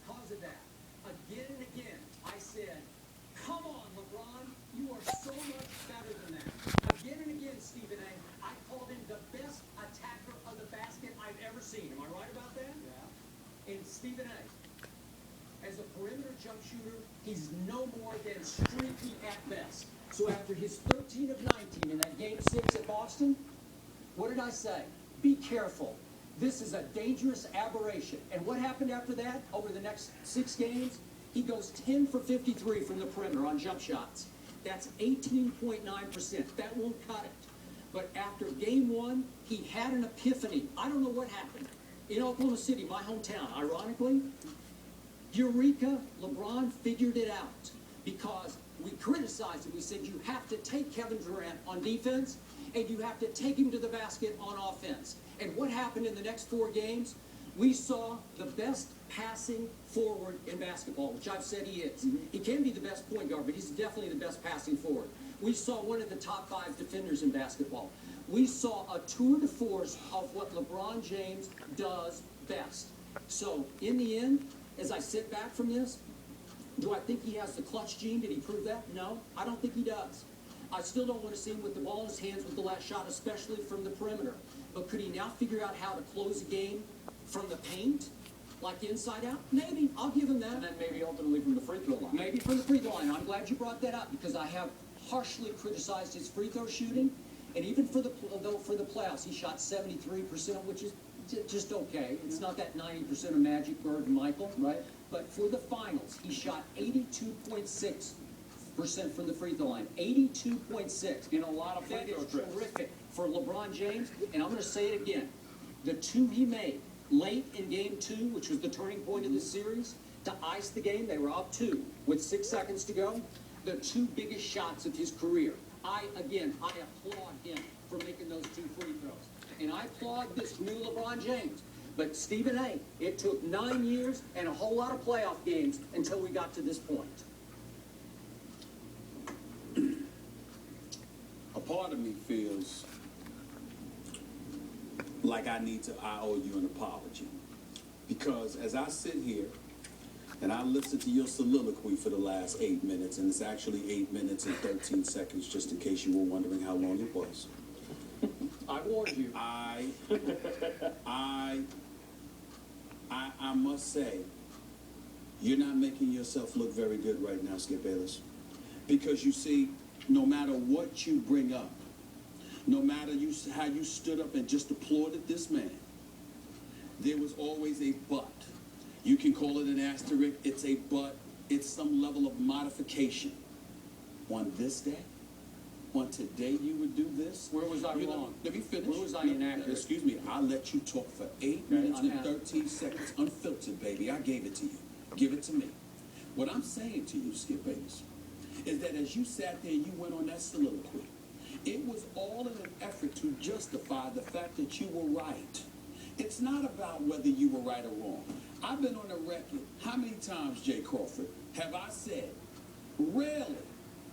because of that. Again and again, I said, come on, LeBron, you are so much better than that. Again and again, Stephen A., I called him the best attacker of the basket I've ever seen. Am I right about that? Yeah. And Stephen A., as a perimeter jump shooter, he's no more than streaky at best. So after his 13 of 19 in that Game 6 at Boston, what did I say? Be careful. This is a dangerous aberration. And what happened after that? Over the next 6 games, he goes 10 for 53 from the perimeter on jump shots. That's 18.9%. That won't cut it. But after Game 1, he had an epiphany. I don't know what happened. In Oklahoma City, my hometown, ironically, Eureka, LeBron figured it out because we criticized him. We said, you have to take Kevin Durant on defense and you have to take him to the basket on offense. And what happened in the next 4 games? We saw the best passing forward in basketball, which I've said he is. He can be the best point guard, but he's definitely the best passing forward. We saw one of the top 5 defenders in basketball. We saw a tour de force of what LeBron James does best. So in the end, as I sit back from this, do I think he has the clutch gene? Did he prove that? No, I don't think he does. I still don't want to see him with the ball in his hands with the last shot, especially from the perimeter. But could he now figure out how to close a game from the paint, like inside out? Maybe. I'll give him that. And then maybe ultimately from the free throw line. Maybe from the free throw line. I'm glad you brought that up because I have harshly criticized his free throw shooting. And even for the playoffs, he shot 73%, which is just okay. It's not that 90% of Magic, Bird, and Michael, right? But for the finals, he shot 82.6% from the free throw line. 82.6. In a lot of free throw trips. trips. Terrific for LeBron James. And I'm going to say it again. The 2 he made late in Game 2, which was the turning point of the series, to ice the game, they were up 2 with 6 seconds to go. The 2 biggest shots of his career. I applaud him for making those 2 free throws. And I applaud this new LeBron James. But Stephen A., it took 9 years and a whole lot of playoff games until we got to this point. A part of me feels like I owe you an apology. Because as I sit here and I listened to your soliloquy for the last 8 minutes, and it's actually 8 minutes and 13 seconds, just in case you were wondering how long it was. I warned you. I must say, you're not making yourself look very good right now, Skip Baylis. Because you see, no matter what you bring up, no matter how you stood up and just applauded this man, there was always a but. You can call it an asterisk, it's a but, it's some level of modification. On this day, on today you would do this? Where was I wrong? Let me finish. Where was I inaccurate? Excuse me, I let you talk for 8 minutes and 13 seconds, unfiltered, baby. I gave it to you. Give it to me. What I'm saying to you, Skip Baylis, is that as you sat there and you went on that soliloquy, it was all in an effort to justify the fact that you were right. It's not about whether you were right or wrong. I've been on the record. How many times, Jay Crawford, have I said, rarely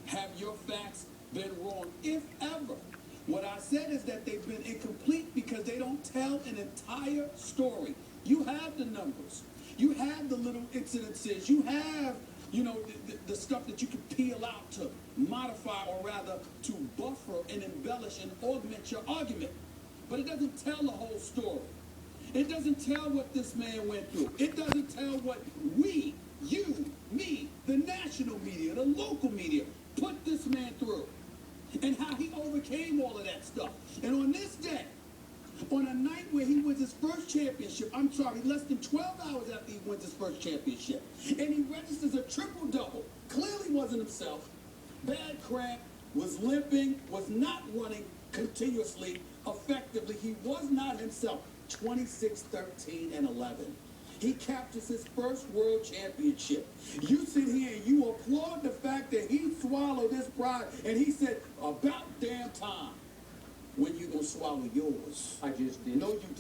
have your facts been wrong, if ever? What I said is that they've been incomplete because they don't tell an entire story. You have the numbers. You have the little incidences. You have, the stuff that you can peel out to modify, or rather to buffer and embellish and augment your argument. But it doesn't tell the whole story. It doesn't tell what this man went through. It doesn't tell what we, you, me, the national media, the local media, put this man through. And how he overcame all of that stuff. And on this day, on a night where he wins his first championship, less than 12 hours after he wins his first championship, and he registers a triple-double, clearly wasn't himself, bad cramp, was limping, was not running continuously, effectively. He was not himself. 26, 13, and 11. He captures his first world championship. You sit here and you applaud the fact that he swallowed his pride, and he said, about damn time. When you gonna swallow yours? I just did. No, you didn't.